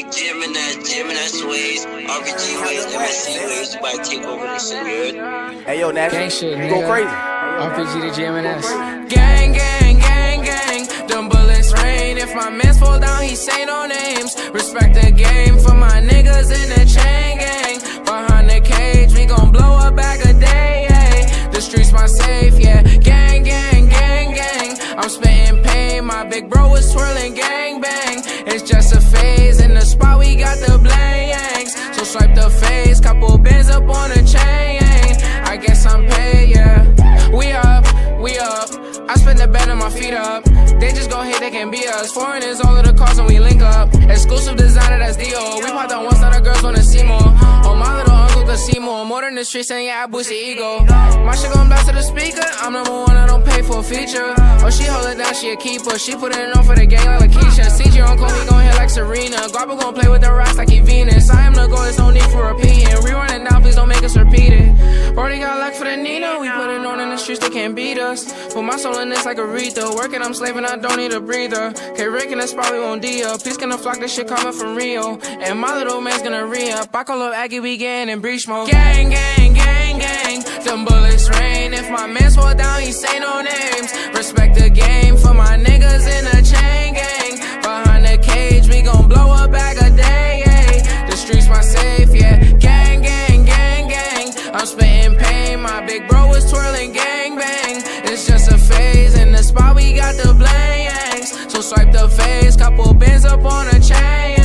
Gemini sways, RPG ways, MSC ways, somebody take over this shit, you heard? Hey yo, Nash, gang shit, you go crazy. RPG to GMNS. Gang, gang, gang, gang. Them bullets rain. If my mans fall down, he say no names. Respect the game for my niggas in the chain gang. Behind the cage, we gon' blow a bag a day. Ay. The streets my safe, yeah. Gang, gang, gang, gang. I'm spitting pain. My big bro is twirling gang bang. It's just a phase. In the spot, we got the blanks. So swipe the face. Couple bands up on the chain. I guess I'm paid, yeah. We up. I spend the bed and my feet up. They just gon' hate, they can be us. Foreign is all of the cars when we link up. Exclusive designer, that's D.O. We popped on one side, the girls wanna see more. Oh, my little uncle could see more. More than the streets, and yeah, I boost the ego. My shit gon' blast to the speaker. I'm number one, I don't pay for a feature. Oh, she hold it down, she a keeper. She put it on for the gang like Lakeisha. CG uncle, he gon' hit like Serena. Guapa gon' play with the rocks like he Venus. I am the goal, there's no need for repeating. Rerun it down, please don't make us repeat it. Brody got luck for the Nina. We put it on in the streets, they can't beat us. Put my soul in this like Aretha. Working, I'm slaving, I don't need a breather. K-Rick and that's probably won't D-up. Please gonna flock this shit coming from Rio. And my little man's gonna re-up. I call up Aggie, we getting in breach mode. Gang, gang, gang, gang. Them bullets rain. If my mans fall down, he say no names. Respect the game for my niggas in the chain gang. Behind the cage, we gon' blow a bag a day. Ay. The streets my safe, yeah. Gang, gang, gang, gang. I'm spitting pain. My big bro is twirling gang bang. It's just a phase. In the spot, we got the blanks. So swipe the face. Couple bands up on a chain.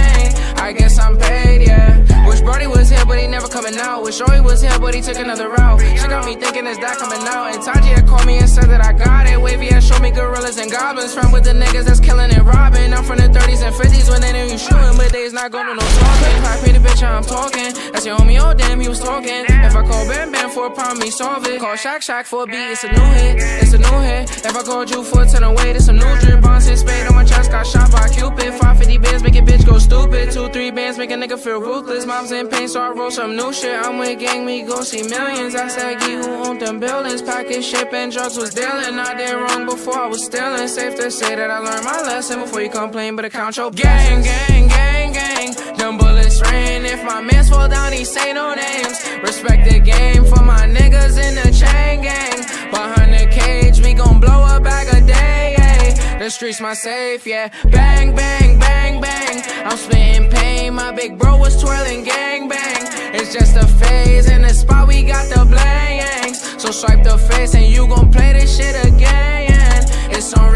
I guess I'm paid, yeah. Wish Brody was here, but he never coming out. Wish Joey was here, but he took another route. She got me thinking, is that coming out? And Taji had called me and said that I got it. Wavy had showed me gorillas and goblins. From with the niggas that's killing and robbing. I'm from the 30s and 50s when they know you shooting, but they's not going to no talking. If I pay the bitch, I'm talking. That's your homie, oh damn, he was talking. If I call Bam Bam for a problem, he solve it. Call Shaq Shaq for a beat, it's a new hit. It's a new hit. If I called you for a 10 away, it's some new drip. Bonds and spade on my chest, got shot by Cupid. 550 bands make a bitch go stupid. 2-3 bands make a nigga feel ruthless. Mom's in pain, so I roll some new shit. I'm with gang, we gon' see millions. I said, Gee, who owned them buildings? Package ship and drugs was dealing. I did wrong before I was stealing. Safe to say that I learned my lesson before you complain, but count your gang, gang, gang, gang. Them bullets rain. If my mans fall down, he say no names. Respect the game for my niggas in the chain gang. Behind the cage, we gon' blow a bag a day. Ay. The streets my safe, yeah. Bang, bang, bang, bang. I'm spitting pain. My big bro was twirling gang bang. It's just a phase. In the spot, we got the blanks. So swipe the face and you gon' play this shit again. It's on